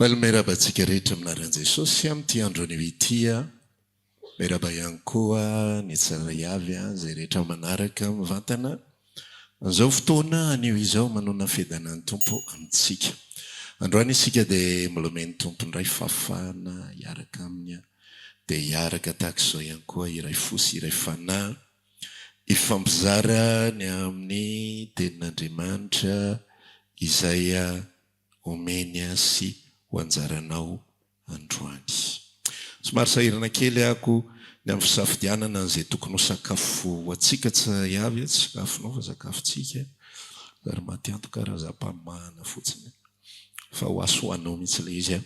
Mirabantsika rehetra aminaran'i Jesosy amin'ity androny ity miraba ihany koa ny tsara avy izay rehetra manaraka mivantana izao fotoana anio izao manona fiadanan'ny Tompo amintsika. Androany isika dia milomeny Tompo indray fahafahana hiaraka aminy dia hiaraka tahaka izao ihany koa iray fosy iray fanahy ifampizara ny amin'ny tenin'Andriamanitra izay omeny sy ho anjaranao androany. Somary sahirana kely ako ny amin'ny fisafidianana izay tokony ho sakafo ho antsika tsy avy tsy sakafonao fa sakafontsika ary matiantoka karazam-pamahana fotsiny fa ho aso hoanao mihitsy ilay izy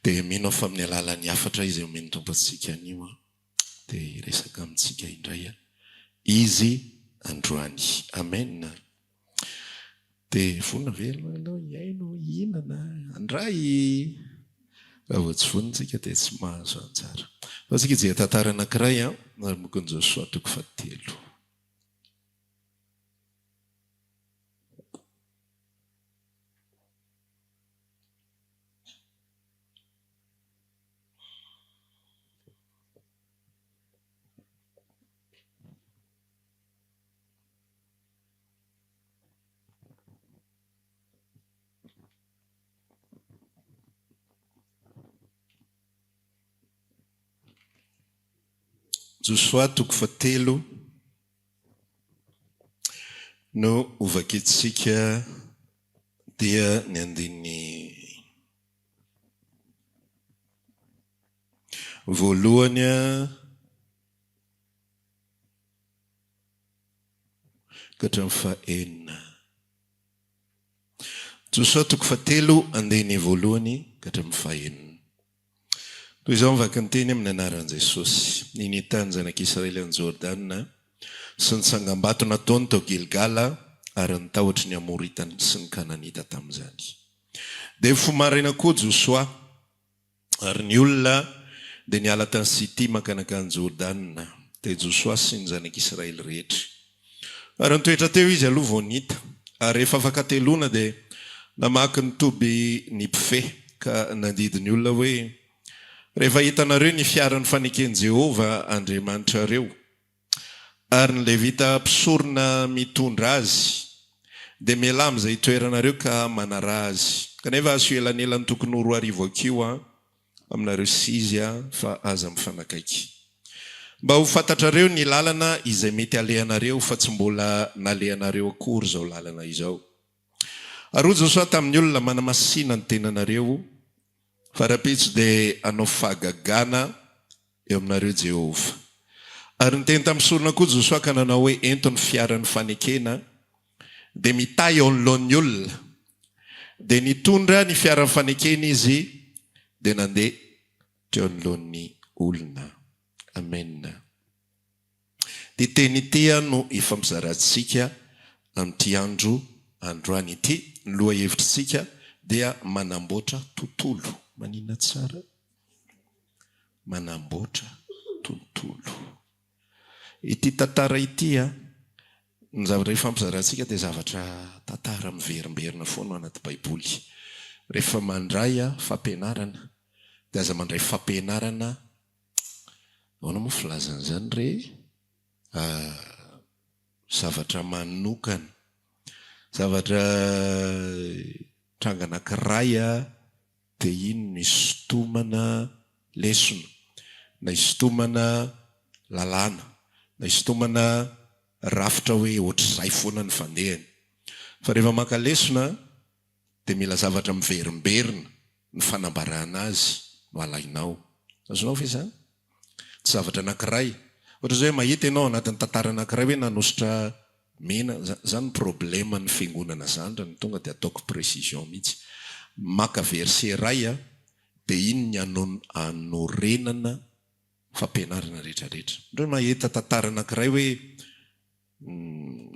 dia mino fa amin'ny alalan'ny hafatra izy omeny Tompo antsika anio dia hiresaka amintsika indray izy androany. Amen. Dia vonona velona ianao iaino hihinana andray raha vao tsy vonontsika dia tsy mahazo anjara. Fa tsika dia tantara anankiray ary bokin'i Josua 3. Josua 3 no ovakitsika dia ny andiny voalohany ka hatramin'ny fahaenina. Josua 3 andiny voalohany ka hatramin'ny fahaenina. Toy izao mivaky ny teny amin'ny anaran'i Jesosy. Niny tany zanak'Israely any Jordana sy ny tsangam-bato nataony tao Gilgala ary nitaotry ny Amoritana sy ny Kananita tamin'izany. Dia fomaraina koa Josua ary ny olona dia niala tany Sitima mankany Jordana. Dia Josua sy ny zanak'Israely rehetra. Ary nitoetra teo izy aloha vao nita. Ary rehefa afaka teloana dia namaky ny toby ny mpife ka nandidy ny olona hoe rehefa hitanareo ny fiaran'ny fanekeny Jehova Andriamanitrareo ary ny levita mpisorona mitondra azy dia mialama izay toeranareo ka manara azy. Kanefa azo elanelan'ny tokony ho 4 akio aminareo 6 fa aza mifanakaiky. Mba ho fantatrareo ny lalana izay mety alehanareo fa tsy mbola nalehanareo akory izao lalana izao. Ary Josua tamin'ny olona manamasina ny tenanareo farapitso dia anao fahagagana eo aminareo Jehova. Ary niteny tamin'ny sorona koa Josua ka nanao hoe ento ny fiaran'ny fanekena dia mitay eo anoloan'ny olona. Dia nitondra ny fiaran'ny fanekena izy dia nandeha teo anoloan'ny olona. Amen. Dia teny ity no ifampizarantsika amin'ity androany ity. Ny loha hevitrintsika dia manamboatra tontolo. Manina tsara? Manamboatra tontolo. Ity tantara ity ny zavatra ifampizarantsika dia zavatra tantara miverimberina foana anaty Baiboly. Rehefa mandray fampianarana dia aza mandray fampianarana ahoana moa filazan'izany re zavatra manokana, zavatra tranga anankiray dia iny ny isotomana lesona na isotomana lalàna na isotomana rafitra hoe ohatr'izay foana ny fandehany. Fa rehefa maka lesona dia mila zavatra miverimberina ny fanambarana azy no alainao. Azonao ve izany? Tsy zavatra anankiray. Ohatra izao hoe mahita ianao anatin'ny tantara anankiray hoe nanositra mena, zany problema ny fiangonana zandra ny tonga dia ataoko précision mihitsy. Maka verset ray dia iny ny anorenana fampianarana rehetrarehetra. Ndreo mahita tantara anankiray hoe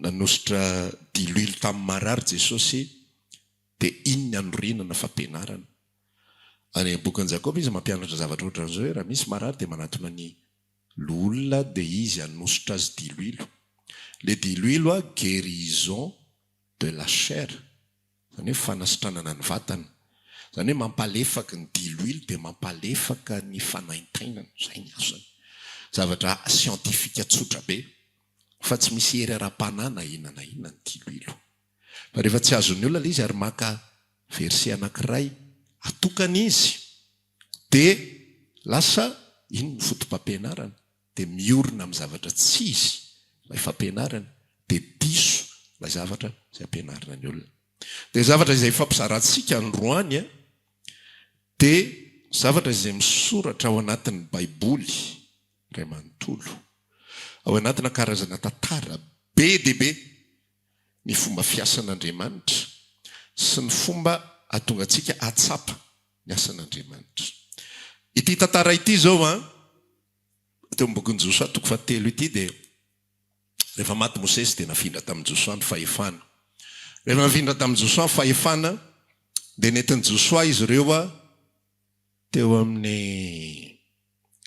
nanositra diluile tamin'ny marary Jesosy dia iny ny anorenana fampianarana. Any bokin'i Jakoba izy mampianatra zavatra ohatran'izao hoe raha misy marary dia manatona ny olona dia izy anositra azy diluile. Le diluile guérison de la chair. Zany hoe fanasitranana ny vatana. Zany hoe mampalefaka ny diloilo dia mampalefaka ny fanaintainana. Zay ny asany. Zavatra siantifika tsotra be. Fa tsy misy hery ara-panana inana ny diloilo. Fa rehefa tsy azon'ny olona ilay izy ary maka verse anankiray atokana izy, dia lasa iny ny fotom-pampianarana, dia miorina amin'ny zavatra tsy izy ilay fampianarana, dia diso ilay zavatra izay ampianarana ny olona. Dia zavatra izay fampizarantsika androany dia zavatra izay misoratra ao anatin'ny Baiboly Ray manontolo, ao anatina karazana tantara be dia be ny fomba fiasan'Andriamanitra sy ny fomba ahatonga antsika atsapa ny asan'Andriamanitra. Ity tantara ity zao teo ambokiny Josoa 3 ity dia rehefa maty Mosesy dia nafindra tamin'ny Josoa ny fahefana. Rehefa nafindra tamin'ny Josoa ny fahefana dia nentin'ny Josoa izy ireo teo amin'ny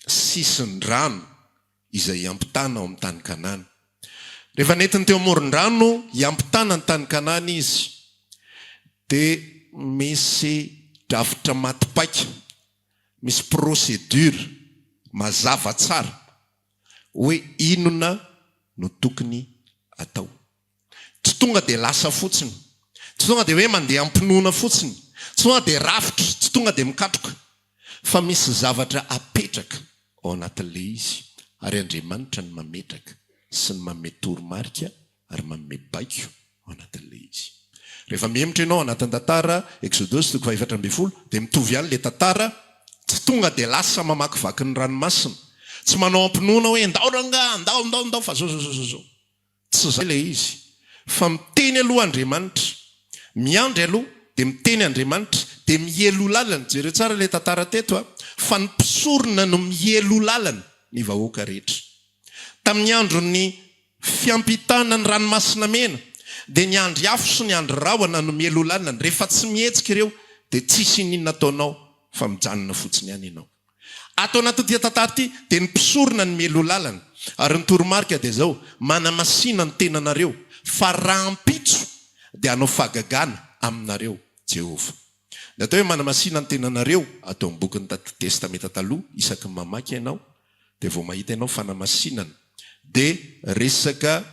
sisin'ny rano izay iampitana ao amin'ny tany Kanana. Rehefa nentiny teo amoron-drano iampitana ny tany Kanana izy, dia misy drafitra matipaika, misy procédure mazava tsara hoe inona no tokony atao. Tsy tonga dia lasa fotsiny, tsy tonga dia hoe mandeha ampinoana fotsiny, tsy tonga dia rafitra, tsy tonga dia mikatroka, fa misy zavatra apetraka ao anatin'ilay izy, ary Andriamanitra ny mametraka sy ny manome toromarika ary manome baiko ao anatin'ilay izy. Rehefa miemotra ianao anatin'ny tantara Exodus 4:12 dia mitovy ihany ilay tantara, tsy tonga dia lasa mamakivaky ny ranomasina, tsy manao ampinoana hoe ndao ranga, ndao fa zao. Tsy zay ilay izy, fa miteny aloha Andriamanitra, miandry aloha dia miteny Andriamanitra, dia mielo lalana. Jereo tsara ilay tantara teto fa ny mpisorona no mielo lalana ny vahoaka rehetra. Tamin'ny andro ny fiampitana ny ranomasina mena dia ny andro afo sy ny andro rahona no mielo lalana. Rehefa tsy mihetsika ireo dia tsisy ninona ataonao fa mijanona fotsiny ihany ianao. Atao anaty tantara ity dia ny mpisorona ny mielo lalana, ary ny toromarika dia zao: manamasina ny tenanareo, fa raha ampitso dia hanao fahagagana aminareo Jehova. Dia atao hoe manamasina ny tenanareo, atao amin'ny bokin'ny testamenta taloha isaky mamaky ianao dia vao mahita ianao fanamasinana, dia resaka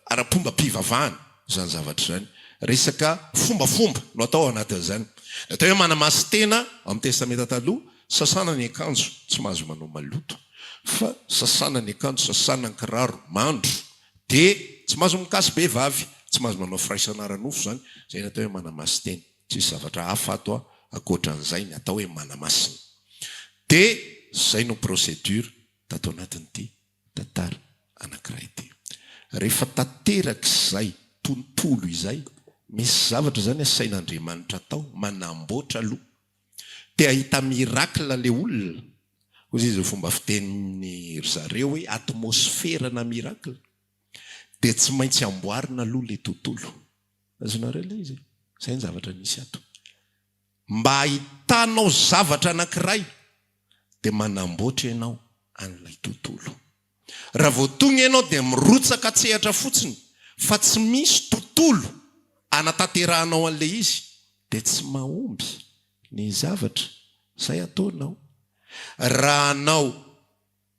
ara-pomba-pivavahana zany zavatra zany, resaka fombafomba no atao ao anatin'izany. Atao hoe manamasy tena amin'ny testamenta taloha, sasana ny akanjo tsy mahazo manao maloto, fa sasana ny akanjo, sasana ny kiraro, mandro, dia tsy mahazo mikasy be vavy, tsy mahazo manao firaisana ara-nofo zany. Zay natao hoe manamasy tena. Tsisy zavatra hafa ato akoatran'izay ny atao hoe manamasina. Dia zay no procédure tatao anatin'ity tantara anankiray ity. Rehefa tanteraka izay tontolo izay, misy zavatra zany asain'Andriamanitra atao, manamboatra aloha. Te ahita mirakla le olona, hozy izy fomba fitenin'ny zareo hoe atmosfera na mirakla, dia tsy maintsy amboarina aloha le tontolo. Azonareo ilay izy? Zay ny zavatra nisy ato. Mba ahitanao zavatra anankiray dia manamboatra ianao an'ilay tontolo. Raha vao tonga ianao dia mirotsaka tsehatra fotsiny, fa tsy misy tontolo anatanterahanao an'ilay izy, dia tsy mahomby ny zavatra izay ataonao. Raha anao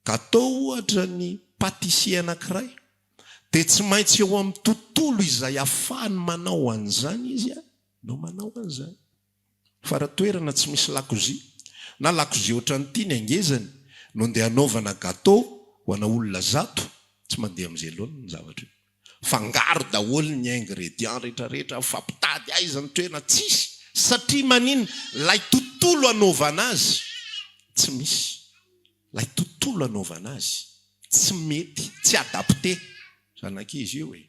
ka atao ohatra ny patisia anankiray, dia tsy maintsy eo amin'ny tontolo izay ahafahany manao an'izany izy no manao an'izany. Fa raha toerana tsy misy lakozia, na lakozia ohatran'ity ny angezany, no ndeha hanaovana gâteau ho ana olona zato, tsy mandeha amin'izay loana ny zavatra io. Fangaro daholo ny ingrédient rehetrarehetra, fampitady aiza ny toerana, tsisy. Satria manino? Lay tontolo anaovana azy tsy misy. Lay tontolo anaovana azy tsy mety, tsy adapté. Zanak'izy io e.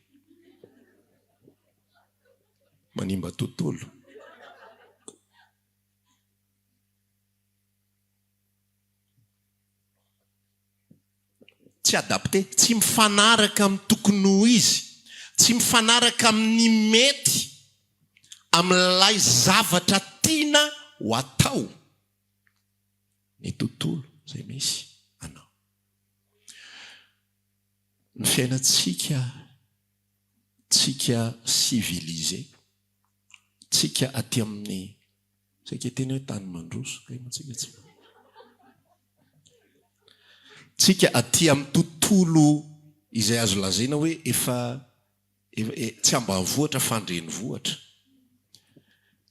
Manimba tontolo. Tsy adapté, tsy mifanaraka amin'ny tokony ho izy, tsy mifanaraka amin'ny mety amin'ilay zavatra tiana ho atao ny tontolo izay misy anao. Ny fiainantsika, tsika civilisé, tsika aty amin'ny saika teny hoe tany mandroso kamotsika tsika aty amin'ny tontolo izay azo lazaina hoe efa tsy ambany vohatra fandreny vohatra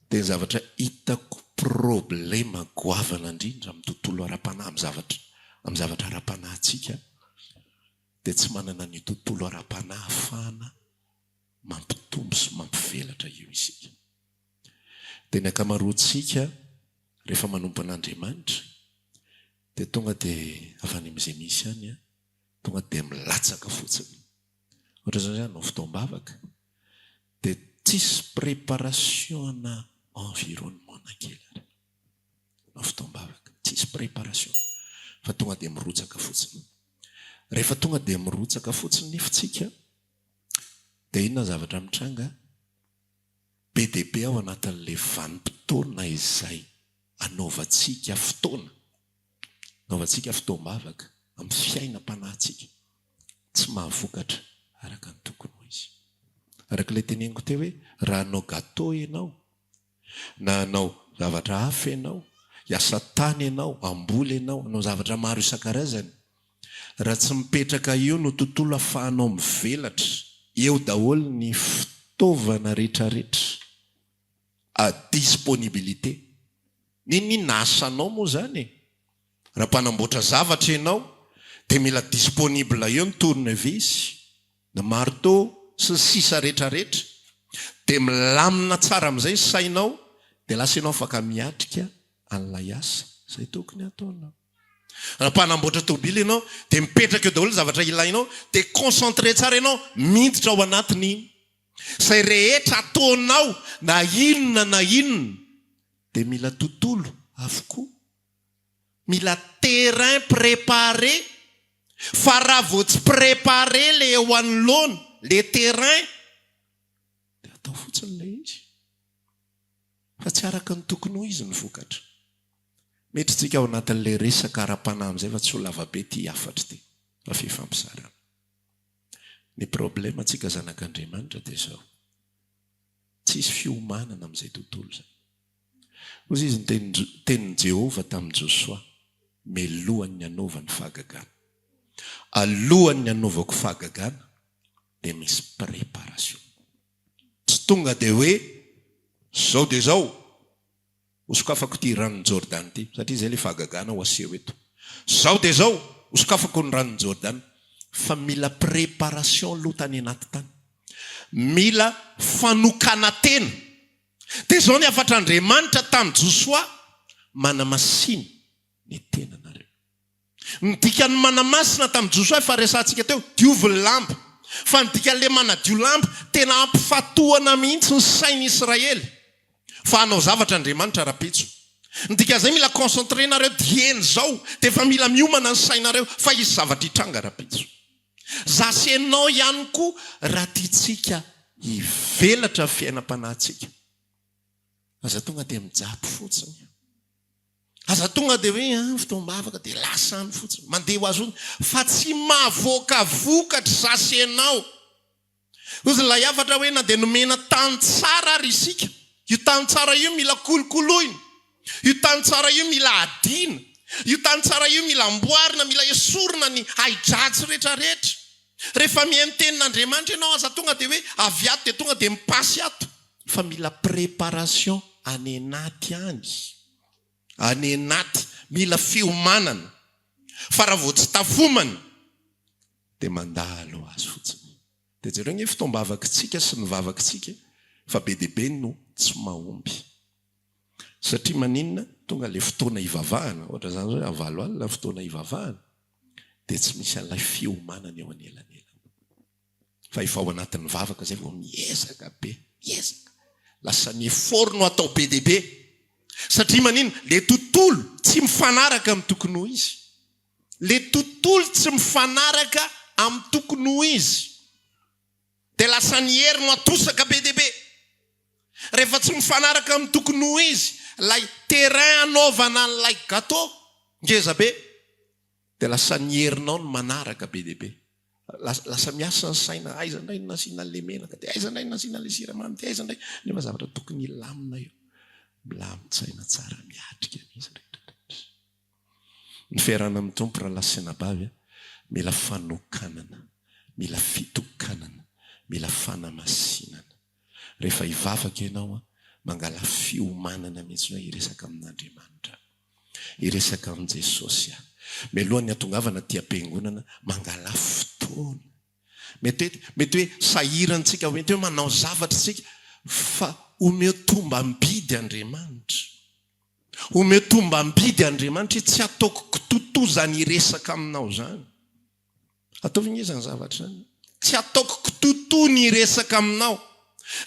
dia ny zavatra hitako problema goavana indrindra amin'ny tontolo ara-panahy amin'ny zavatra ara-panahintsika dia tsy manana ny tontolo ara-panahy ahafahana mampitombo sy mampivelatra io isika. Dia ny akamaroantsika rehefa manompo an'Andriamanitra dia tonga dia avy any amin'izay misy any tonga dia milatsaka fotsiny. Ohatra izany anao fotoam-bavaka dia tsisy préparation na environnement kely ary. Anao fotoam-bavaka tsisy préparation fa tonga dia mirotsaka fotsiny. Rehefa tonga dia mirotsaka fotsiny nefitsika dia inona zavatra mitranga? Be dia be ao anatin'ilay vanim-potoana izay anaovantsika fotoana. Anaovantsika fotoam-bavaka amin'ny fiainam-panahintsika tsy mahavokatra araka ny tokony ho izy. Araka ilay teneniko teo hoe raha anao gâteau ianao na anao zavatra hafa ianao, hiasa tany ianao, amboly ianao, anao zavatra maro isan-karazany, raha tsy mipetraka eo no tontolo ahafahanao mivelatra eo daholo ny fitaovana rehetrarehetra à disponibilité. Ninona asanao moa zany? Raha mpanamboatra zavatra ianao dia mila disponible eo ny tournevis, ny marteau sy ny sisa rehetrarehetra. Dia milamina tsara amin'izay sainao dia lasa ianao afaka miatrika an'ilay asa izay tokony ataonao. Raha mpanamboatra tobila ianao dia mipetraka eo daholo zavatra ilainao dia concentré tsara ianao miditra ao anatin'iny. Izay rehetra ataonao na inona dia mila tontolo avokoa. Mila terrain préparé. Fa raha vao tsy préparé le eo anoloana, le terrain, dia atao fotsiny ilay izy. Fa tsy araka ny tokony ho izy ny vokatra. Mety tsika ao anatin'ilay resaka ara-panahy amin'izay fa tsy ho lavabe ty afatra ty. Fa fifampisarana. Ny problema tsika zanak'Andriamanitra dia izao. Tsisy fiomanana amin'izay tontolo izay. Hoy izy ny tenin'i Jehovah tamin'i Josoa, mialohan'ny hanaovany fahagagana. Alohan'ny hanaovako fahagagana dia misy préparation. Tsy tonga dia hoe zao dia zao hosokafako ty ranon'ny Jordana ty, satria izay ilay fahagagana ho aseho eto. Zao dia zao hosokafako ny ranon'ny Jordana. Fa mila préparation aloha tany anaty tany. Mila fanokana tena. Dia izao ny afatr'Andriamanitra tamin'i Josoa, manamasiny ny tenanareo. Ny dikany manamasina tamin'i Josoa efa resantsika teo, diovy ny lamba. Fa ny dikan'ilay manadio lamba tena ampifatohana mihitsy ny sain'i Israely. Fa hanao zavatra Andriamanitra rapitso. Ny dikan'izay mila concentré nareo dieny zao dia efa mila miomana ny sainareo fa izy zavatra hitranga rapitso. Zasenao ihany koa raha tiantsika hivelatra fiainam-panahintsika. Aza tonga dia mijato fotsiny. Aza tonga dia hoe fotoam-bavaka dia lasa any fotsiny. Mandeha ho azy. Fa tsy mahavoaka vokatra zasenao. Ozy ilay afatra hoe na dia nomena tany tsara ary isika. Io tany tsara io mila kolokoloina. Io tany tsara io mila adina. Io tany tsara io mila amboarina, mila esorina ny hai-dratsy rehetrarehetra. Rehefa mihaino tenin'Andriamanitra ianao aza tonga dia hoe avy ato dia tonga dia mipasy ato. Fa mila préparation any anaty any. Any anaty mila fiomanana. Fa raha vao tsy tafomana dia mandalo azy fotsiny. Dia jereo ny fotoam-bavakintsika sy ny vavakintsika fa be dia be no tsy mahomby. Satria maninona? Tonga ilay fotoana hivavahana, ohatra izany hoe avalo alina fotoana hivavahana, dia tsy misy an'ilay fiomanana eo anelanelana. Fa efa ao anatin'ny vavaka izay vao miezaka be, miezaka. Lasa ny effort no atao be dia be. Satria maninona? Le tontolo tsy mifanaraka amin'ny tokony ho izy. Le tontolo tsy mifanaraka amin'ny tokony ho izy. Dia lasa ny hery no atosaka be dia be. Rehefa tsy mifanaraka amin'ny tokony ho izy, lay terrain anaovana an'ilay gâteau ngeza be, dia lasa ny herinao no manaraka be dia be. Lasa miasa ny saina, aiza indray no nasiana an'ilay menaka, dia aiza indray no nasiana an'ilay siramamy, dia aiza indray nefa zavatra tokony hilamina io. milamin-tsaina tsara miatrika an'izy rehetrarehetra. Ny fiarahana amin'ny tompo raha lasenabavy mila fanokanana, mila fitokanana, mila fanamasinana. Rehefa hivavaka ianao mangala fiomanana mihitsy hoe hiresaka amin'Andriamanitra, hiresaka amin' Jesosy aho. Mialohan'ny atongavana tia am-piangonana mangala fotoana. Mety hoe sahirantsika, mety hoe manao zavatra tsika, fa omeo tomba ambidy Andriamanitra. Omeo tomba ambidy Andriamanitra, tsy ataoko kitoto zany hiresaka aminao zany. Ataovy iza ny zavatra zany? Tsy ataoko kitoto ny hiresaka aminao.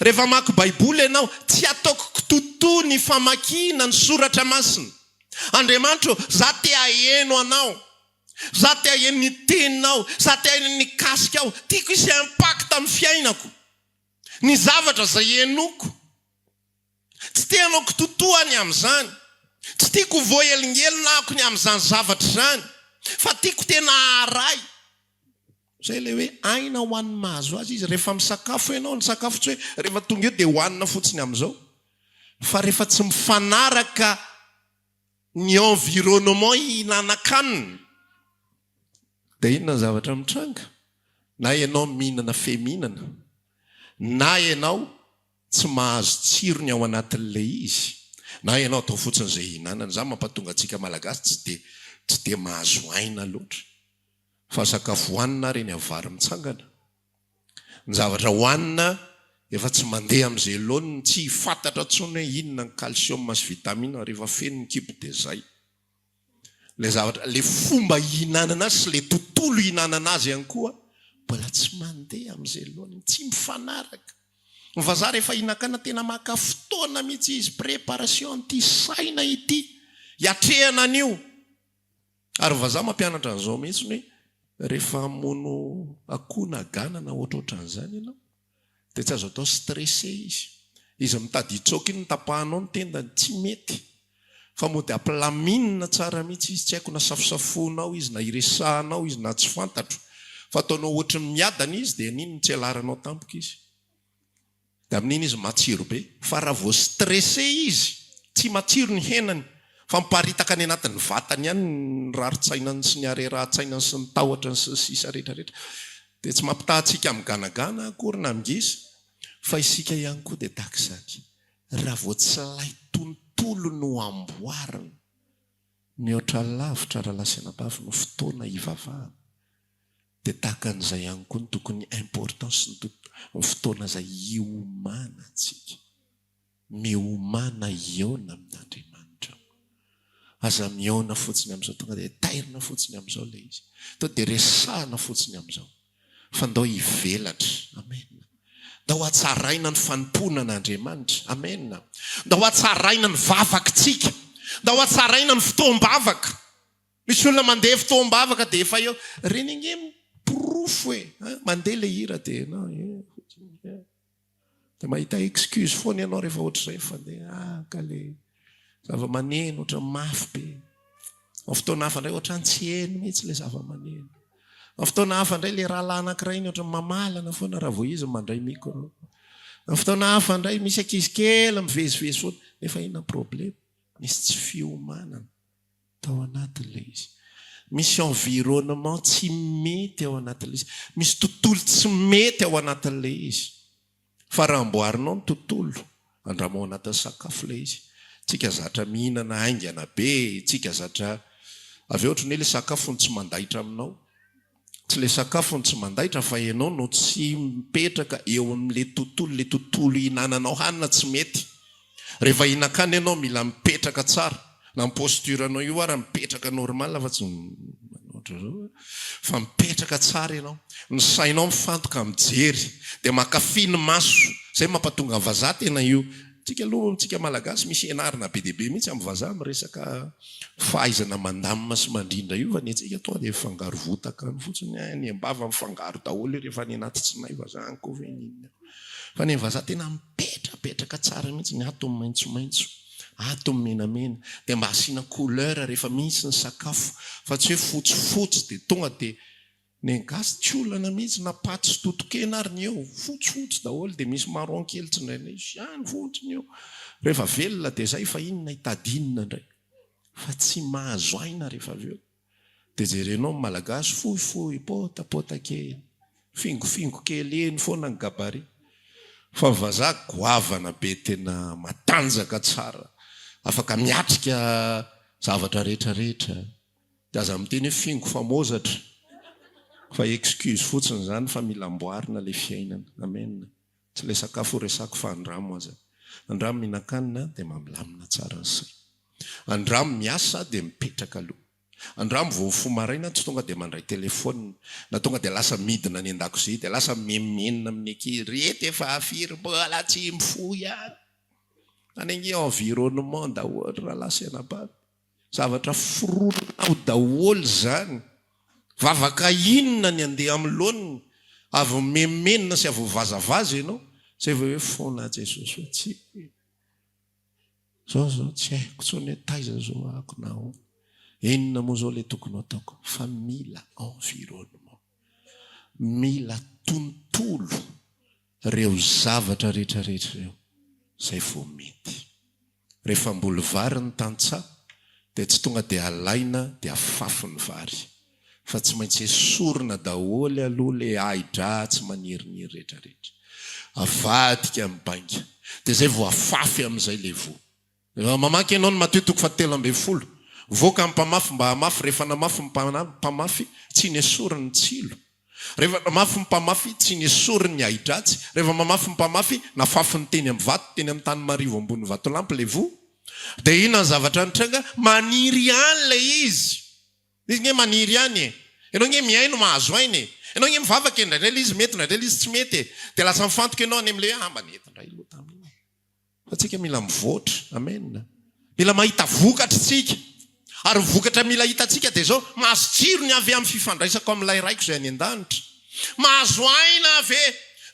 Rehefa mako baiboly ianao, tsy ataoko kitoto ny famakina ny soratra masina. Andriamanitra, za te aheno anao, za te aheno ny teninao, za te aheno ny kasika aho, tiako isy impacta amin'ny fiainako, ny zavatra zay henoko. Tsy te hanao kitotoany amin'izany, tsy tiako voahelingelina ny amin'izany zavatra zany, fa tiako tena haray. Zay le hoe aina ho an'ny mahazo azy izy. Rehefa misakafo ianao, ny sakafo tsy hoe rehefa tonga eo dia hohanina fotsiny amin'izao, fa rehefa tsy mifanaraka ny environnement ihinanan-kanina, dia inona ny zavatra mitranga? Na ianao mihinana feminana, na ianao tsy mahazo tsirony ao anatin'ilay izy, na ianao atao fotsiny izay hihinanana. Izany mampatonga antsika malagasy tsy dia mahazo aina loatra. Fa sakafo hohanina reny amin'ny vary mitsangana. Ny zavatra hohanina efa tsy mandeha amin'izay laoniny, tsy fantatra intsony hoe inona ny calcium sy vitamine rehefa feno ny kibo dia zay. Le zavatra, le fomba hihinanana azy sy le tontolo hihinanana azy ihany koa mbola tsy mandeha amin'izay laoniny, tsy mifanaraka. Ny vazaha rehefa hihinan-kanina tena maka fotoana mihitsy izy, préparation ity saina ity, hiatrehana an'io. Ary vazaha mampianatra an'izao mihitsy hoe rehefa hamono akoho na gana na ohatrohatran'izany ianao, dia tsy azo atao stressé izy. Izy mitady hitsoka iny, tapahanao ny tendany, tsy mety. Fa mody ampelaminina tsara mihitsy izy, tsy haiko na safosafonao izy, na iresahanao izy, na tsy fantatro. Fa ataonao ohatry ny miadana izy, dia niny tsy alaranao tampoka izy. Dia amin'iny izy matsiro be. Fa raha vao stressé izy, tsy matsiro ny henany, fa miparitaka any anatin'ny vatany ihany ny raritsainany sy ny arerahan-tsainany sy ny tahotrany sy ny sisa rehetrarehetra. Dia tsy mampitahantsika amin'ny ganagana akory na mingisa, fa isika ihany koa dia tahaka izany. Raha vao tsy lay tontolo no amboarina, mihoatra lavitra raha lasenabavy no fotoana hivavahana, dia tahaka an'izay ihany koa ny tokony importance ny fotoana izay hiomana antsika. Miomana iona amin'Andriamanitra. Aza miona fotsiny amin'izao, tonga dia tairina fotsiny amin'izao ilay izy. Tao dia resahana fotsiny amin'izao. Fa ndao hivelatra. Amen. Ndao hatsaraina ny fanompona an'Andriamanitra. Amen. Ndao hatsaraina ny vavakantsika. Ndao hatsaraina ny fotoam-bavaka. Misy olona mandeha fotoam-bavaka dia efa eo reny enge miprofo hoe mandeha ilay hira dia na dia mahita excuse foana ianao rehefa ohatr'izay fandeha ka le zava-maneno ohatra mafy be. Ao fotoana hafa indray ohatran'ny tsy heno mihitsy ilay zava-maneno. Ao fotoana hafa indray ilay rahalahy anankiray iny ohatran'ny mamalana foana raha vao izy mandray micro. Ao fotoana hafa indray misy ankizy kely mivezivezy foana, nefa inona problema? Misy tsy fiomanana tao anatin'ilay izy. Misy environnement tsy mety ao anatin'ilay izy. Misy tontolo tsy mety ao anatin'ilay izy. Fa raha amboarinao ny tontolo, andramao anatin'ny sakafo ilay izy. Tsika zatra mihinana haingana be, tsika zatra avy ohatry ny ilay sakafo ny tsy mandaitra aminao. Tsy ilay sakafo ny tsy mandaitra, fa ianao no tsy mipetraka eo amin'ilay tontolo hihinananao hanina tsy mety. Rehefa hihinan-kanina ianao mila mipetraka tsara. Na ny posturanao io ary mipetraka normal fa tsy fa mipetraka tsara ianao. Ny sainao mifantoka mijery, dia mankafy ny maso. Zay mampatonga vazaha tena io. Tsika malagasy misy ianarana be dia be mihitsy amin'ny vazaha miresaka fahaizana mandamina sy mandrindra io, fa ny antsika tonga dia fangaro votaka ny fotsiny, ny ambava mifangaro daholo rehefa ny anaty tsy nay vazaha any koa veninina. Fa ny vazaha tena mipetrapetraka tsara mihitsy, ny ato maitsomaitso, ato menamena, dia mba asiana couleur rehefa misy ny sakafo, fa tsy hoe fotsifotsy dia tonga dia ny gasy tsy olana mihitsy napaty sy totokena ary ny eo fotsifotsy daholo dia misy maron kely tsy ndrainay any fotsiny eo rehefa velona dia zay fa inona hitadinina indray fa tsy mahazo aina rehefa avy eo dia jerenao malagasy fohifohy potapota kely fingofingo kely eny foana ny gabary fa vazaha goavana be tena matanjaka tsara afaka miatrika zavatra rehetrarehetra dia aza miteny hoe fingo famozatra fa excuse fotsiny zany fa mila amboarina le fiainana amen tsy le sakafo resako fa andramo aza andramo mihinan-kanina dia mamilamina tsara ny say andramo miasa dia mipetraka aloha andramo vao fomaraina tsy tonga dia mandray telefona na tonga dia lasa midina ny an-dakozia dia lasa memenina amin'ny ankizy rety efa afiry mbola tsy mifoy any anengy environnement daholo raha lasa anabary zavatra foronao daholo zany vavaka inona ny andeha amin'ny loaniny avy memenina sy avy vazavaza ianao zay vao hoe fona Jesosy hoe tsy zao tsy haiko tsony hoe taiza zao ako na enina moa zao le tokony ataoko fa mila environnement mila tontolo reo zavatra rehetrarehetra reo zay vao mety rehefa mboly vary ny tantsaha dia tsy tonga dia alaina dia afafy ny vary fa tsy maintsy esorina daholo aloha le aidra tsy manirinyry rehetrarehetra avadika amin'ny bainga dia zay vao afafy amin'izay le vo mamaky ianao ny Mateo 7:12 voaka amin'ny mpamafy mba hamafy rehefa namafy mpamafy tsy ny esoriny tsilo rehefa namafy mpamafy tsy ny esoriny ny aidratsy rehefa mamafy mpamafy nafafy ny teny amin'ny vato teny amin'ny tany marivo ambony vato lampy le vo dia ina ny zavatra nitranga maniry any le izy nge maniry any ianao nge miaino mahazo ainy ianao nge mivavaka ndraindray le izy mety ndraindray le izy tsy mety dia lasa mifantoka ianao any am'le ambanety ndray loha tamin'iny fa tsika mila mivoatra amen mila mahita vokatra tsika ary vokatra mila hitatsika dia zao mahazo tsiro ny avy amin'ny fifandraisako amin'ilay raiko zay any an-danitra mahazo aina ave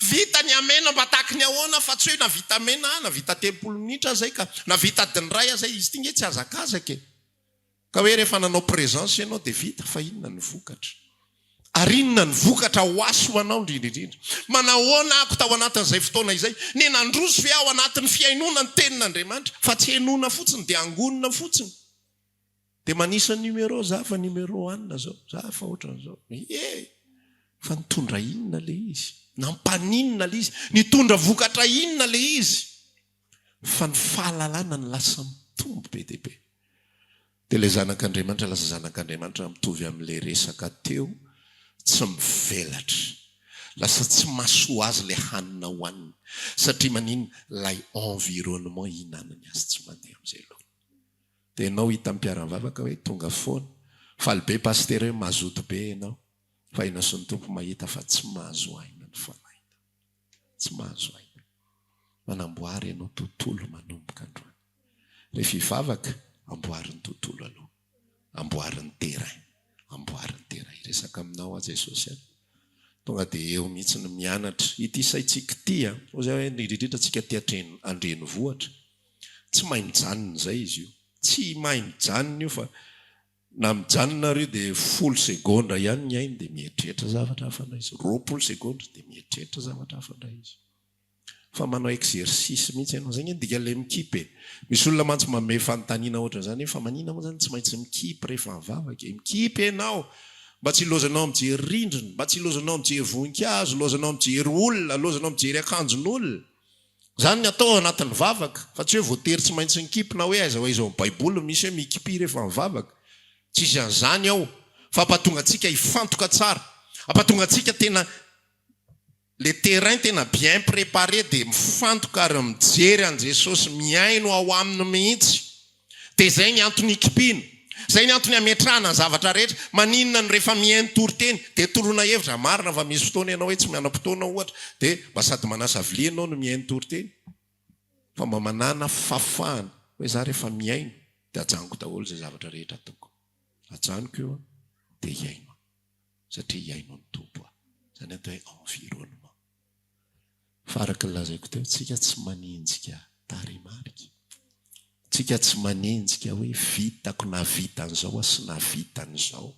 vita ny amena mba taky ny ahoana fa tsy hoe na vita amena na vita 30 minitra zay ka na vita diniray zay izy ty nge tsy azakazaka ka hoe rehefa nanao présence ianao dia vita fa inona ny vokatra ary inona ny vokatra ho aso anao indrindraindrindra manahoana ako tao anatin'izay fotoana izay ny nandroso fe ao anatin'ny fiainona ny tenin'Andriamanitra fa tsy henona fotsiny dia angonina fotsiny dia manisa numéro za fa numéro anina zao za fa ohatran'izao fa nitondra inona le izy nampaninona le izy nitondra vokatra inona le izy fa ny fahalalana ny lasa mitombo be dia be dia le zanak'Andriamanitra lasa zanak'Andriamanitra mitovy amin'le resaka teo tsy mivelatra lasa tsy mahasoa azy le hanina hoaniny satria manino lay environnement ihinanany azy tsy mandeha amin'izay loha dia ianao hita mpiara-mivavaka hoe tonga foana faly be paster hoe mazoto be ianao fa ina sy ny tompo mahita fa tsy mahazo aina ny fanaina tsy mahazo aina manamboary ianao tontolo manomboka androany rehefa hivavaka amboariny tontolo aloha amboariny terrain resaka aminao a Jesosy any tonga dia eo mihitsy ny mianatra ity saitsika tia oza hoe indrindrindra tsika tia andreny vohatra tsy mahay mijanona zay izy io tsy mahay mijanona io fa na mijanona reo dia 10 segondra ihany ny ainy dia mieritreritra zavatra hafandra izy 20 segondra dia mieritreritra zavatra hafandra izy fa manao exercice mihitsy ianao zay ndika le mikipy misy olona mantsy manome fanontaniana ohatra zany fa manina moa zany tsy maintsy mikipy rehefa mivavaka mikipy ianao mba tsy ilozanao mijery rindrina mba tsy ilozanao mijery voninkazo lozanao mijery olona lozanao mijery akanjon'olona zany ny atao anatin'ny vavaka fa tsy hoe voatery tsy maintsy mikipy na hoe aiza ho aiza baiboly misy hoe mikipy rehefa mivavaka tsisy an'izany ao fa ampatonga antsika hifantoka tsara ampatonga antsika tena le terrain tena bien préparé dia mifantoka ary mijery an' Jesosy miaino ao aminy mihitsy dia zay ny antony ikipina zay ny antony ametrahana ny zavatra rehetra maninona ny rehefa mihaino toriteny dia toroana hevitra marina fa misy fotoana ianao hoe tsy mianam-potoana ohatra dia mba sady manasa vilia ianao no mihaino toriteny fa mba manana fafahana hoe za rehefa mihaino dia ajanoko daholo zay zavatra rehetra ataoko ajanoko eo dia hiaino satria hiaino ny tompo zany atao hoe environnement faraka lazaiko teo tsika tsy maninjika tarimarika tsika tsy maninjika hoe vitako na vitan'izao sy na vitan'izao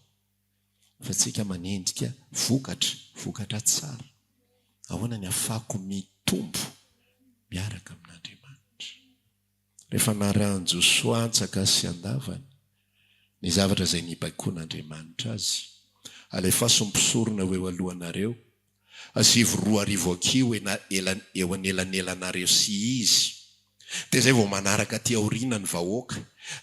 fa tsika manendrika vokatra tsara. Ahoana ny afako mitombo miaraka amin'Andriamanitra. Rehefa narahan Josoa antsaka sy andavany ny zavatra izay nibaikoan'Andriamanitra azy, alefa sompisorona eo alohanareo, asivy 2 akio eo anelan'elanareo sy izy. Dia zay vao manaraka aty aoriana ny vahoaka,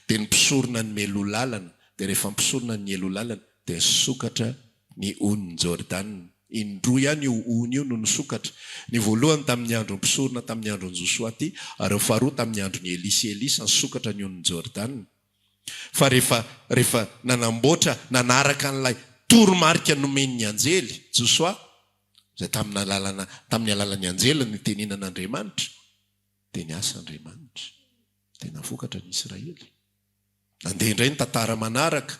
dia ny mpisorona ny melolalana, dia rehefa mpisorona ny elolalana dia sokatra ny onin'ny Jordana. Indroa ihany io ony io no nisokatra. Ny voalohany tamin'ny andro mpisorona tamin'ny andro ny Josoa ty, ary ny faharoa tamin'ny andro ny Elisa nisokatra ny onin'ny Jordana. Fa rehefa nanamboatra nanaraka an'ilay toromarika nomen'ny anjely Josoa, zay tamin'ny alalan'ny anjely ny teninan'Andriamanitra, dia niasa Andriamanitra, dia navokatra ny Israely. Andeha indray ny tantara manaraka,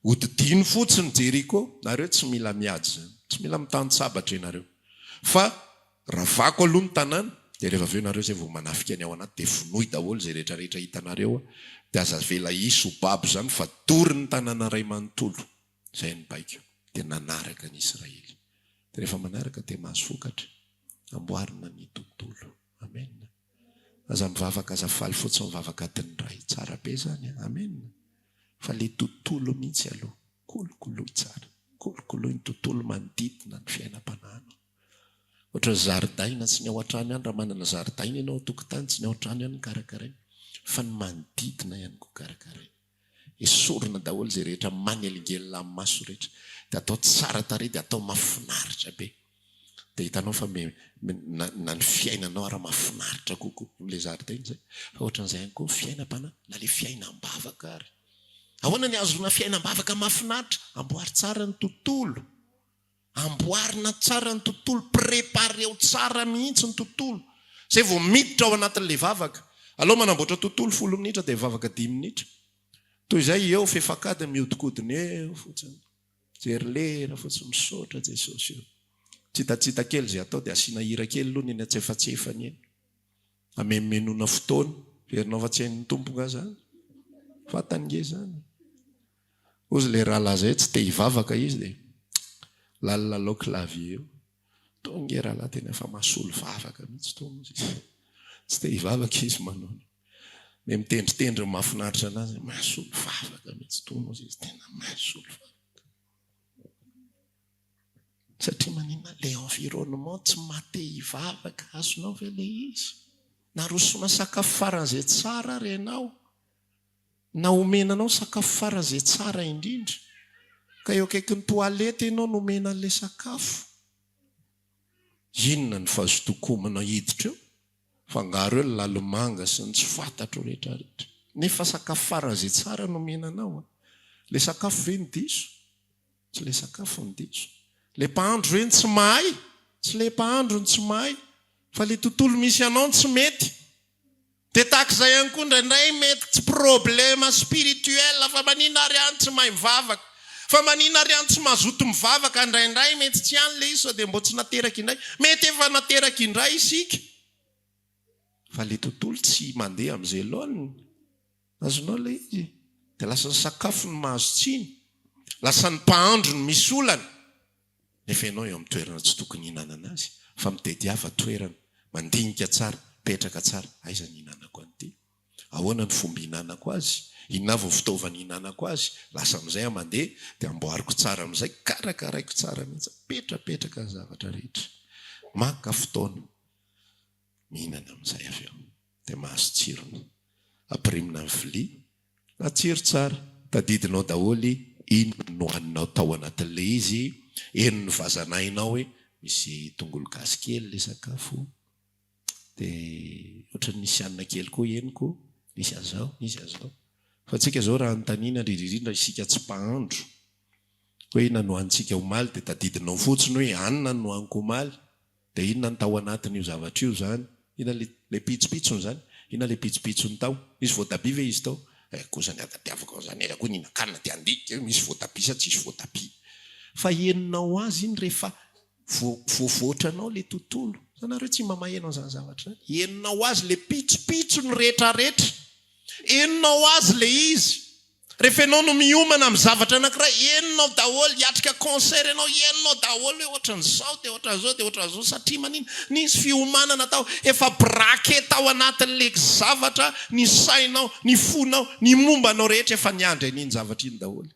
hodidino fotsiny Jeriko, nareo tsy mila miady zany, tsy mila mitany sabatra ianareo, fa ravako aloha ny tanàna, dia rehefa avy eo nareo zay vao manafika ny ao anaty dia vonoy daholo zay rehetrarehetra hitanareo, dia aza vela iso babo zany fa tory ny tanàna ray manontolo. Zay ny baiko, dia nanaraka ny Israely. Dia rehefa manaraka dia mahazo vokatra, amboarina ny tontolo. Amen. Aza mivavaka aza faly fotsiny mivavaka adiny ray, tsara be zany. Amen. Fa le tontolo mihitsy aloha, kolokoloy tsara, kolokoloy ny tontolo manodidina ny fiainam-panahana. Ohatra zaridaina tsy ny ao an-trano ihany, raha manana zaridaina ianao tokotany tsy ny ao an-trano ihany karakaraina, fa ny manodidina ihany ko karakaraina. Esorina daholo zay rehetra manelingelina amin'ny maso rehetra, dia atao tsara tarehy, dia atao mafinaritra be. Dia hitanao fa na ny fiainanao raha mafinaritra kokoa le zaridaina zay. Fa ohatran'izay ihany koa fiainam-pana na le fiainam-bavaka ary. Ahoana ny azona fiainam-bavaka mafinaritra? Amboary tsara ny tontolo. Amboarina tsara ny tontolo, prépareo tsara mihitsy ny tontolo. Zay vao miditra ao anatin'le vavaka. Alao manamboatra tontolo 10 minitra dia vavaka 10 minitra. Toy izay eo fefakady mihodinkodina eo fotsiny. Jerilera fotsiny misaotra Jesosy eo. Tsitatsita kely zay atao dia asiana hira kely aloha ny atsefatsefany eny. Amenomenona fotoana, verinao fa tsy hain'ny tompona zany. Fatany nge zany. Ozy le rahalahy zay tsy te hivavaka izy dia lallalao klavie eo. Tonge rahalahy tena fa mahasolo vavaka mihitsy tony izy. Tsy te hivavaka izy manao. Me mitendritendry mahafinaritra anazy, mahasolo vavaka mihitsy tony izy tena mahasolo vavaka. Satria manina le environnement tsy mate hivavaka azonao ve le izy. Narosona sakafo faran'izay tsara renao. Na omenanao sakafo faran'izay tsara indrindra. Ka eo akaiky ny toalety ianao no omena an'ilay sakafo. Inona ny fahazotokomana hiditra eo? Fangaro eo lalomanga sy ny tsy fantatro rehetrarehetra. Nefa sakafo faran'izay tsara no omenanao. Le sakafo ve ny diso? Tsy le sakafo ny diso. Le mpahandro ve ny tsy mahay? Tsy le mpahandro ny tsy mahay. Fa le tontolo misy anao ny tsy mety. Dia takizay ihany koa indraindray mety tsy problema spirituel, fa manina ary ihany tsy mahay mivavaka. Fa manina ary ihany tsy mazoto mivavaka indraindray mety tsy ihany le iso dia mbo tsy nateraka indray. Mety efa nateraka indray isika. Fa le tontolo tsy mandeha amin'izay laoniny. Azonao le izy. Dia lasa ny sakafo ny mahazo tsiny. Lasa ny mpahandro ny misy olana. Nefa ianao eo amin'ny toerana tsy tokony hinanana azy. Fa mitediava toerana, mandinika tsara, petraka tsara. Aiza ny hinanako an'ity? Ahoana ny fomba hinanako azy? Inona avy ny fitaovana hinanako azy? Lasa amin'izay mandeha dia amboariko tsara amin'izay, karakaraiko tsara mihitsy, petrapetraka ny zavatra rehetra. Maka fotoana mihinana amin'izay avy eo. Dia mahazo tsirony. Ampirimina amin'ny vilia, natsiro tsara, tadidinao daholy, inona no haninao tao anatin'ilay izy. Eno ny vazanainao hoe misy tongolo gasy kely le sakafo. Dia ohatran'ny nisy anana kely koa eniko, nisy azao. Fa tsika zao raha anontaniana indrindra isika tsy mpahandro. Hoe inona no hanintsika omaly dia tadidinao fotsiny hoe anona no haniko omaly. Dia inona ny tao anatin'io zavatra io zany? Inona le pitsopitsony zany? Inona le pitsopitsony tao? Misy voatabia ve izy tao? Kosa ny atadiavako zany koa ny hinan-kanina dia andika misy voatabia sa tsisy voatabia. Fa henonao azy iny rehefa voavoatranao le tontolo. Sanareo tsy mamaheno an'izany zavatra zany. Henonao azy le pitsopitsony rehetrarehetra. Henonao azy le izy. rehefa ianao no miomana amin'ny zavatra anankiray enonao daholo hiatrika concert ianao enonao daholo hoe ohatran'izao dia ohatran'izao dia ohatran'izao satria manino nisy fiomanana tao efa braqué tao anatin'le zavatra ny sainao ny fonao ny mombanao rehetra efa niandry an'iny zavatra iny daholo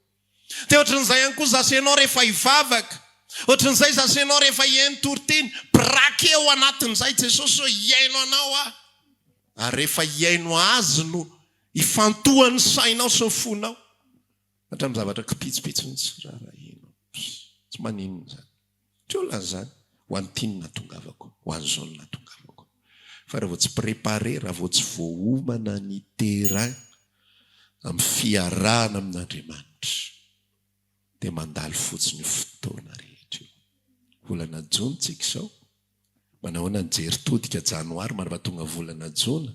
dia ohatran'izay ihany koa zasenao rehefa hivavaka ohatran'izay zasenao rehefa hiaino-tortiny braqué ao anatin'izay Jesosy hoe hiaino anao ary rehefa hiaino azy no ifantohan'ny sainao sy ny fonao hatramin'ny zavatra kipitsipitsony tsy raharahinao tsy maninona zany tsy olona zany ho an'ny tiny natongavako ho an'ny zao natongavako fa raha vao tsy préparé raha vao tsy voaomana ny terrain amin'ny fiarahana amin'Andriamanitra dia mandalo fotsiny fotoana rehetra volana jona tsika izao manahoana ny jery todika janoary marava tonga volana jona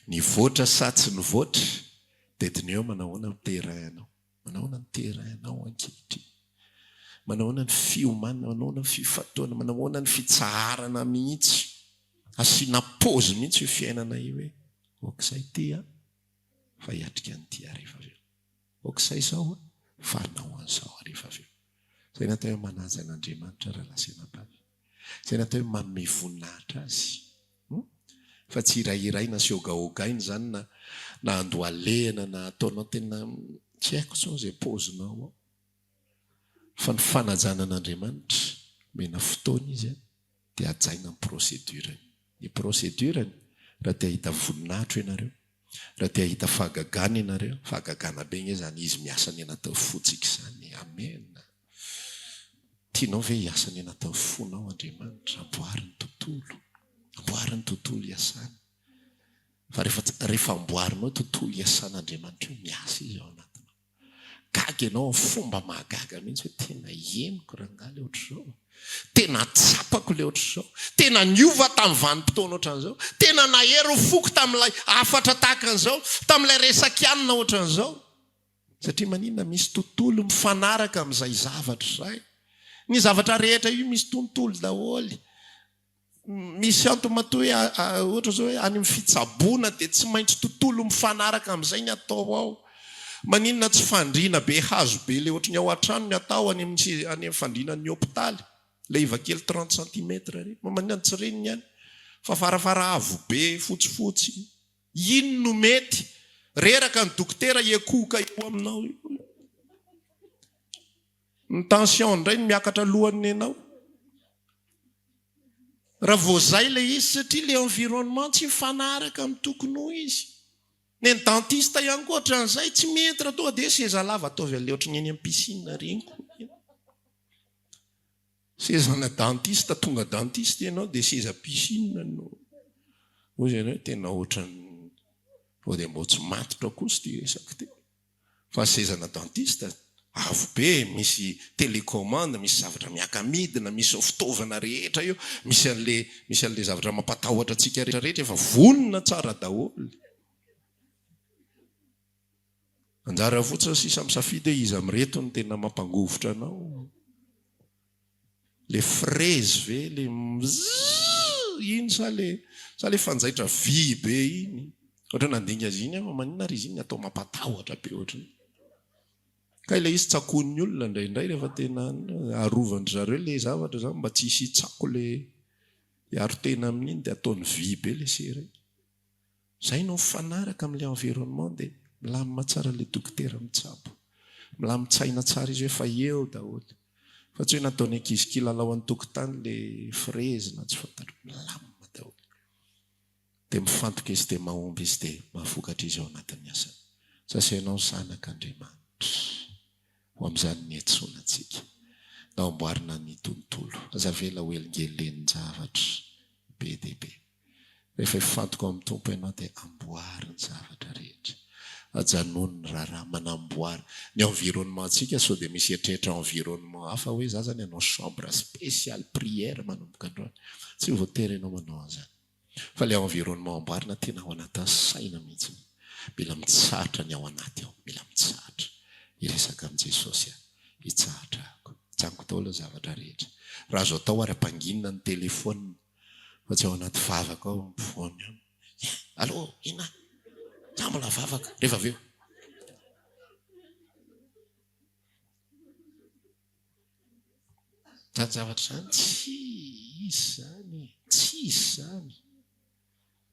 ny voatra sa tsy ny voatra dediny eo manahoana ny terrainao manahoana ny terrainao ankehitriny manahoana ny fiomanana manahoana ny fifatoana manahoana ny fitsaharana mihitsy asiana pôzy mihitsy io fiainana io hoe okizay ty fa hiatrika an'ity rehefa aveo okizay izao fa hanao an'izao rehefa aveo zay natao hoe manaja an'Andriamanitra raha lasenam-pavy zay natao hoe manome voninahitra azy fa tsy irairay na siogaogainy zany na andoalehana na ataonao tena tsy haiko sao zay pôzinao fa ny fanajana an'Andriamanitra mena fotoana izy dia ajaina ny procédurany ny procédurany raha te hahita voninahitra ianareo raha te hahita fahagagana ianareo fahagagana be igny zany izy miasa ny anatao fotsika izany amen tianao ve hiasa ny anatao fonao Andriamanitra amboariny tontolo iasana fa rehefa amboarinao tontolo iasan'Andriamanitra io miasa izy ao anatinao gaga ianao fomba mahagaga mihitsy hoe tena henoko rangaly ohatr'izao tena tsapako le ohatr'izao tena niova tamin'ny vanim-potoana ohatran'izao tena nahery foko tamin'ilay afatra tahaka an'izao tamin'ilay resakianina ohatran'izao satria maninona misy tontolo mifanaraka amin'izay zavatra izay ny zavatra rehetra io misy tontolo daholy misy antomatoy ohatra zao hoe any amin'ny fitsaboana dia tsy maintsy tontolo mifanaraka amin'izay ny atao ao maninona tsy fandriana be hazo be le ohatry ny ao an-trano ny atao any amin'ny fandrianan'ny hôpitaly le ivakely 30 cm re maninona tsy reniny ihany fa farafara avo be fotsifotsy ino no mety reraka ny dokotera ekoka eo aminao ny tension indray ny miakatra lohany ianao raha voazay le izy satria le environnement tsy mifanaraka amin'ny tokony ho izy ny dentiste ihany koa ohatran'izay tsy mety raha tonga dia seza lava ataovy ale ohatry ny eny amin'ny piscine reniko sezana dentiste tonga dentiste ianao dia seza piscine no ozy ianao tena ohatrany o dia mbo tsy matotra kosa ty resaka ty fa sezana dentiste avo be misy télécommande misy zavatra miaka-midina misy fitaovana rehetra io misy an'le zavatra mampatahotra antsika rehetrarehetra efa vonona tsara daholo anjara fotsiny sisa misafidy hoe izy amireto ny tena mampangovotra anao le fraise ve le iny sa le fanjaitra vy be iny ohatra nandinga azy iny maninona ry izy iny atao mampatahotra be ohatrany ka ilay izy tsakon'ny olona indraindray rehefa tena arovandry zareo le zavatra zany mba tsy hisy tsako le aro-tena amin'iny dia ataony vy be le sera zay no mifanaraka amin'le environnement dia milamina tsara le dokotera mitsabo milamitsaina tsara izy hoe efa eo daholo fa tsy hoe nataony ankizy kilalao an'ny tokotany le fraise na tsy fantatra milamina daholo dia mifantoka izy dia mahomby izy dia mahafokatra izy ao anatin'ny asany sasainao zanak'Andriamanitra ho amin'izany ny antsoinantsika na amboarina ny tontolo azavela ho elingelen'ny zavatra be dia be rehefa hifantoka amin'ny tompo ianao dia amboary ny zavatra rehetra ajanony ny raharaha manamboary ny environnement antsika sao dia misy eritrehetra environnement hafa hoe za zany anao chambre spéciale prière manomboka androany tsy voatery ianao manao an'izany fa le environnement amboarina tena ao anatin'ny saina mihitsy mila mitsahatra ny ao anaty ao mila mitsahatra iresaka amin'i Jesosy hitsahatrako tsaniko daholo zavatra rehetra raha azo atao ary ampanginina ny telefona fa tsy ao anaty vavaka ao mifony allo ina za mbola vavaka rehefa aveo zavatra zany tsy izy zany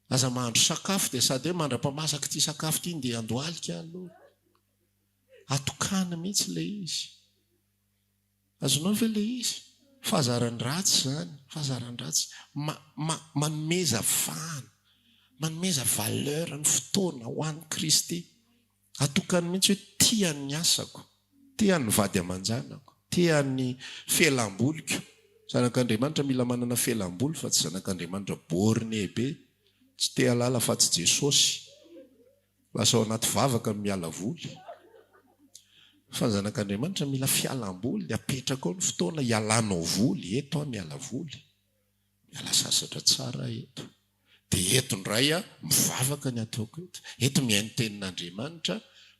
aza mahandro sakafo dia sady hoe mandra-pamasaka ty sakafo ty dia andohalika aloha atokana mihitsy le izy azonao ve le izy fahazarany ratsy zany fahazarany ratsy manomeza vahana manomeza valeur ny fotoana ho an'ny Kristy atokany mihitsy hoe tian'ny asako tian'ny vady aman-janako tian'ny felam-boliko zanak'Andriamanitra mila manana felam-bolo fa tsy zanak'Andriamanitra borné be tsy te halala fa tsy Jesosy lasa ao anaty vavaka miala voly fa zanak'Andriamanitra mila fialam-boly dia apetraka ao ny fotoana ialanao voly eto miala voly miala sasatra tsara eto dia eto ndray mivavaka ny ataoko eto mihaino tenin'Andriamanitra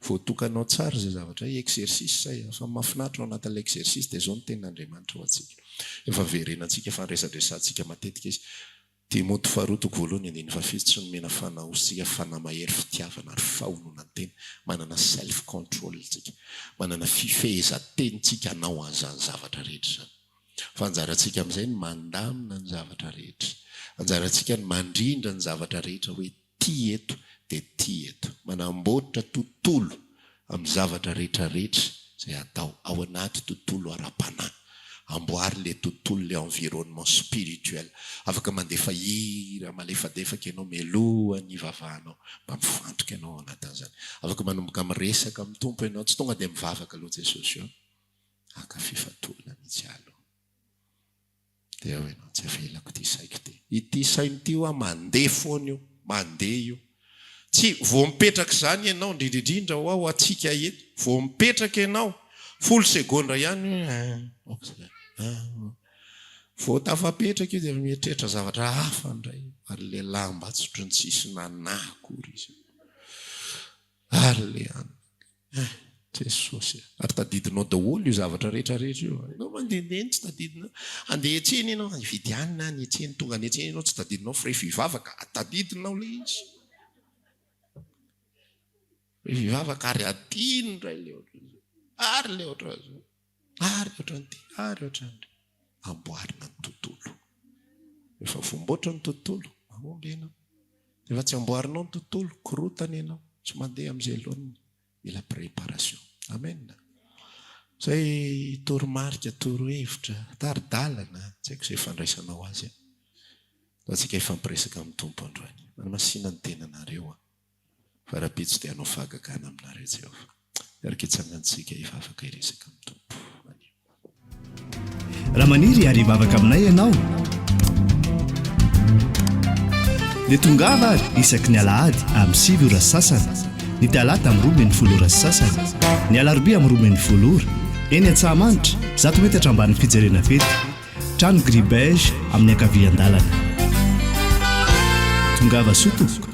voatokanao tsara zay zavatra exercice zay fa mahafinaritra ao anatin'ilay exercice dia zao ny tenin'Andriamanitra ho antsika efa verenantsika fa resadresantsika matetika izy Timoty faharotoko voalohany andiny fafito tsy nomena fanaosika fanamahery fitiavana ary fahonona ny tena manana self control tsika manana fifehezan-tenitsika anao an'izany zavatra rehetra zany fa anjarantsika amin'izay ny mandamina ny zavatra rehetra anjarantsika ny mandrindra ny zavatra rehetra hoe ty eto dia ty eto manamboatra tontolo amin'ny zavatra rehetra rehetra zay atao ao anaty tontolo ara-panahy amboary le tontolo le environnement spirituel afaka mandefa hira malefadefaka ianao meloa ny vavahanao mba mifantoka ianao anatin'izany afaka manomboka miresaka amin'ny tompo ianao tsy tonga dia mivavaka aloha Jesosy io aka fifatolona mihitsy aloha dia hoe ianao tsy avelako ty saiko ty ity sainy ty io mandeha foana io mandeha io tsy vao mipetraka izany ianao indrindrindrindra ho ao atsika eto vao mipetraka ianao 10 segondra ihany vao tafapetraka io dia mieritreritra zavatra hafa ndray ary le lamba tsotro ny tsisy nanakory izy ary le Jesosy ary tadidinao daholo io zavatra rehetra rehetra io anao mandendeny tsy tadidinao andeha etseny ianao hividy hanina ny etseny tonga ny etseny ianao tsy tadidinao fray fivavaka tadidinao le izy fivavaka ary adino ndray le oatra ary le oatra ary ohatran'ity ary ohatran'ity amboarina ny tontolo efa vomboatra ny tontolo mahomby ianao efa tsy amboarinao ny tontolo korotana ianao tsy mandeha amin'izay lohan'ny mila préparation amen zay toromarika torohevitra taridalana tsy haiko izay fandraisanao azy fa tsika ifampiresaka amin'ny tompo androany manamasina ny tenanareo fa raha-pitsy dia anao fahagagana aminareo Jehovah araka itsangantsika ifafaka iresaka amin'ny tompo raha maniry ary hivavaka aminay ianao dia tongava ary isaky ny alahady amin'ny 7 ora sasany ny talata amin'ny 12 ora sasany ny alarobia amin'ny 12 ora eny Antsahamanitra 100 metatra ambany fijerena fety trano gribege amin'ny ankavian-dalana tongava sotoko